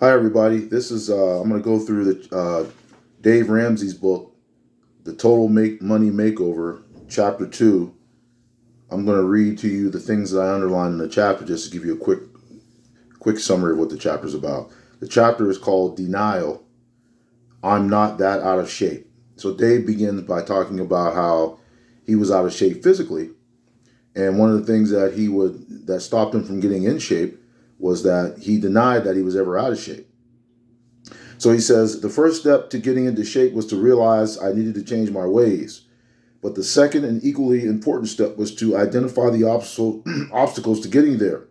Hi, everybody. This is I'm going to go through the Dave Ramsey's book, The Total Money Makeover, Chapter 2. I'm going to read to you the things that I underlined in the chapter just to give you a quick summary of what the chapter is about. The chapter is called Denial. I'm not that out of shape. So Dave begins by talking about how he was out of shape physically, and one of the things that stopped him from getting in shape was that he denied that he was ever out of shape. So he says, the first step to getting into shape was to realize I needed to change my ways. But the second and equally important step was to identify the obstacles to getting there.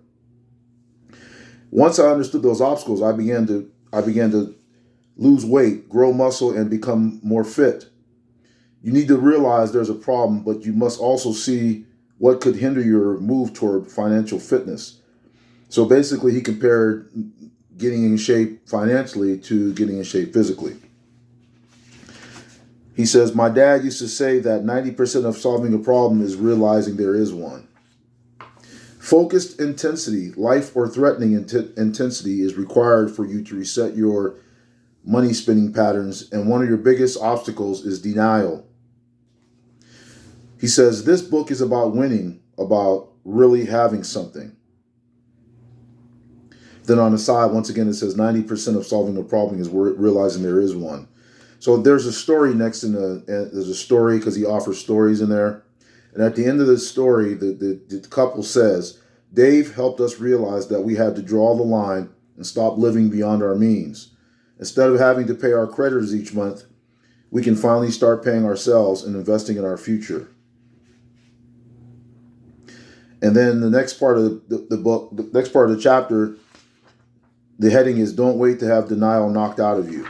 Once I understood those obstacles, I began to lose weight, grow muscle, and become more fit. You need to realize there's a problem, but you must also see what could hinder your move toward financial fitness. So basically, he compared getting in shape financially to getting in shape physically. He says, my dad used to say that 90% of solving a problem is realizing there is one. Focused intensity, life or threatening intensity is required for you to reset your money spending patterns, and one of your biggest obstacles is denial. He says, this book is about winning, about really having something. Then on the side, once again, it says 90% of solving a problem is realizing there is one. So there's a story next there's a story because he offers stories in there. And at the end of the story, the couple says, Dave helped us realize that we had to draw the line and stop living beyond our means. Instead of having to pay our creditors each month, we can finally start paying ourselves and investing in our future. And then the next part of the book, the next part of the chapter, the heading is Don't Wait to Have Denial Knocked Out of You.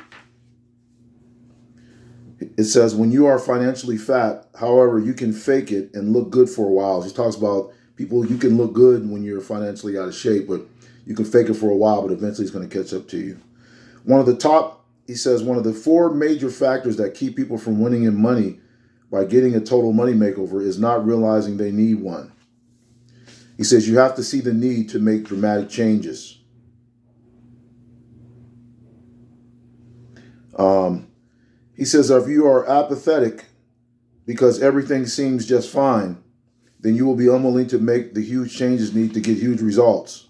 It says, when you are financially fat, however, you can fake it and look good for a while. He talks about people, you can look good when you're financially out of shape, but you can fake it for a while, but eventually it's going to catch up to you. He says, one of the four major factors that keep people from winning in money by getting a total money makeover is not realizing they need one. He says, you have to see the need to make dramatic changes. He says, if you are apathetic because everything seems just fine, then you will be unwilling to make the huge changes needed to get huge results.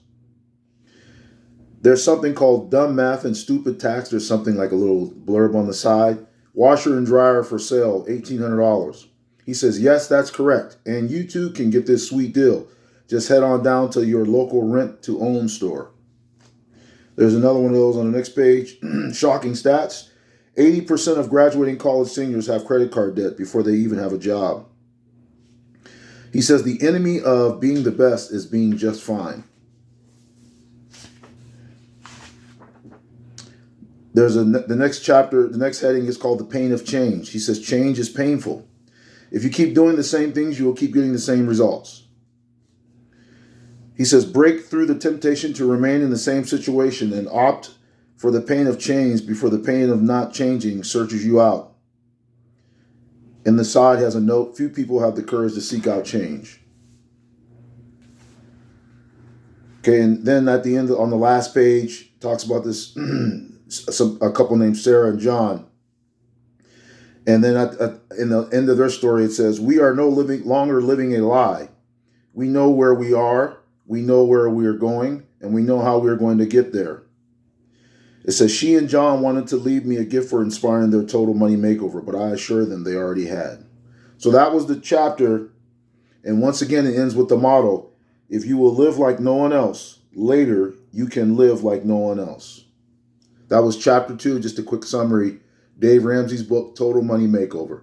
There's something called dumb math and stupid tax. There's something like a little blurb on the side. Washer and dryer for sale, $1,800. He says, yes, that's correct. And you too can get this sweet deal. Just head on down to your local rent-to-own store. There's another one of those on the next page. Shocking stats. 80% of graduating college seniors have credit card debt before they even have a job. He says the enemy of being the best is being just fine. The next chapter, the next heading is called The Pain of Change. He says change is painful. If you keep doing the same things, you will keep getting the same results. He says break through the temptation to remain in the same situation and opt for the pain of change before the pain of not changing searches you out. And the side has a note, few people have the courage to seek out change. Okay, and then at the end, on the last page, talks about this, a couple named Sarah and John. And then in the end of their story, it says, we are no longer living a lie. We know where we are, we know where we are going, and we know how we are going to get there. It says, she and John wanted to leave me a gift for inspiring their total money makeover, but I assured them they already had. So that was the chapter. And once again, it ends with the motto, if you will live like no one else, later you can live like no one else. That was chapter 2, just a quick summary. Dave Ramsey's book, Total Money Makeover.